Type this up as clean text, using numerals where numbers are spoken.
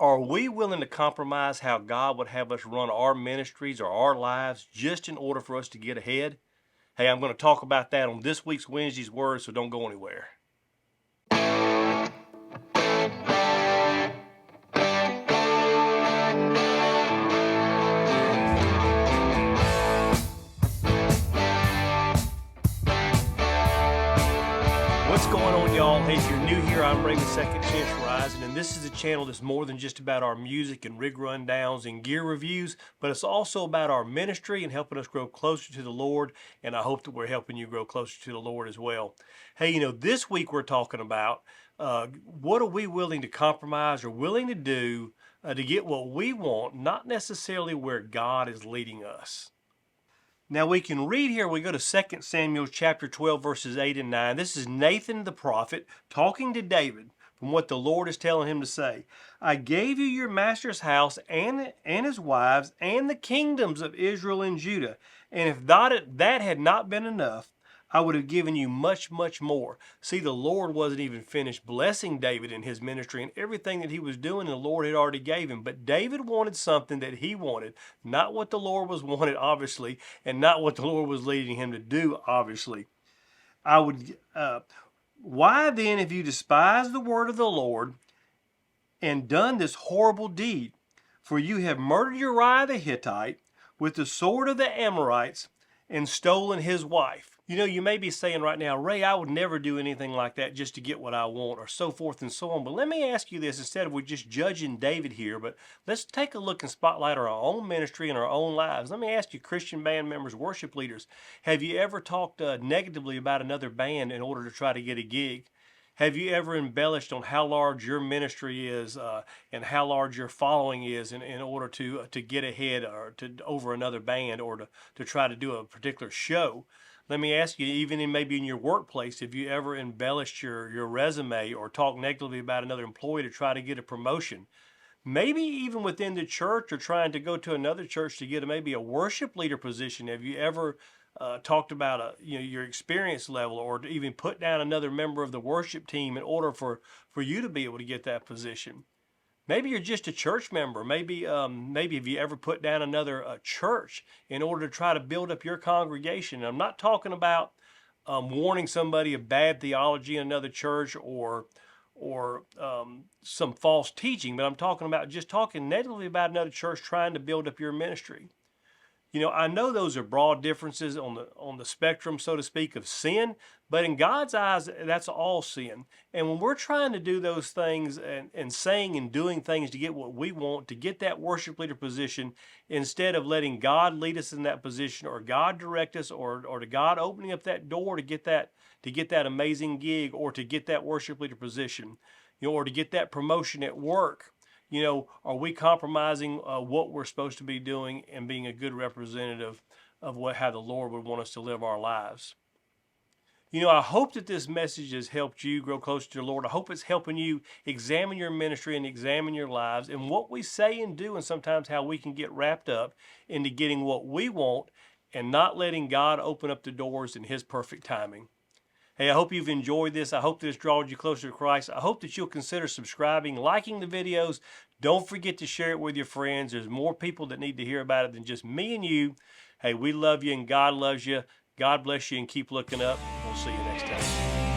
Are we willing to compromise how God would have us run our ministries or our lives just in order for us to get ahead? Hey, I'm going to talk about that on this week's Wednesday's Word, so don't go anywhere. What's going on, y'all? Hey, if you're new here, I'm Ray with Second Chance Rising, and this is a channel that's more than just about our music and rig rundowns and gear reviews, but it's also about our ministry and helping us grow closer to the Lord, and I hope that we're helping you grow closer to the Lord as well. Hey, this week we're talking about what are we willing to compromise or willing to do to get what we want, not necessarily where God is leading us. Now we can read here, we go to 2 Samuel chapter 12, verses 8 and 9. This is Nathan the prophet talking to David from what the Lord is telling him to say. I gave you your master's house and his wives and the kingdoms of Israel and Judah. And if that had not been enough, I would have given you much, much more. See, the Lord wasn't even finished blessing David in his ministry and everything that he was doing, the Lord had already gave him. But David wanted something that he wanted, not what the Lord was wanted, obviously, and not what the Lord was leading him to do, obviously. Why then have you despised the word of the Lord and done this horrible deed? For you have murdered Uriah the Hittite with the sword of the Ammonites and stolen his wife. You may be saying right now, Ray, I would never do anything like that just to get what I want, or so forth and so on. But let me ask you this, instead of we just judging David here, but let's take a look and spotlight our own ministry and our own lives. Let me ask you, Christian band members, worship leaders, have you ever talked negatively about another band in order to try to get a gig? Have you ever embellished on how large your ministry is and how large your following is in order to get ahead or to over another band or to try to do a particular show? Let me ask you, even maybe in your workplace, have you ever embellished your resume or talked negatively about another employee to try to get a promotion? Maybe even within the church or trying to go to another church to get maybe a worship leader position. Have you ever talked about your experience level, or to even put down another member of the worship team in order for you to be able to get that position? Maybe you're just a church member. Maybe have you ever put down another church in order to try to build up your congregation? And I'm not talking about warning somebody of bad theology in another church or some false teaching, but I'm talking about just talking negatively about another church trying to build up your ministry. I know those are broad differences on the spectrum, so to speak, of sin, but in God's eyes, that's all sin. And when we're trying to do those things and saying and doing things to get what we want, to get that worship leader position, instead of letting God lead us in that position, or God direct us, or to God opening up that door to get that amazing gig, or to get that worship leader position, or to get that promotion at work. Are we compromising what we're supposed to be doing and being a good representative of how the Lord would want us to live our lives? I hope that this message has helped you grow closer to the Lord. I hope it's helping you examine your ministry and examine your lives and what we say and do, and sometimes how we can get wrapped up into getting what we want and not letting God open up the doors in His perfect timing. Hey, I hope you've enjoyed this. I hope this draws you closer to Christ. I hope that you'll consider subscribing, liking the videos. Don't forget to share it with your friends. There's more people that need to hear about it than just me and you. Hey, we love you and God loves you. God bless you and keep looking up. We'll see you next time.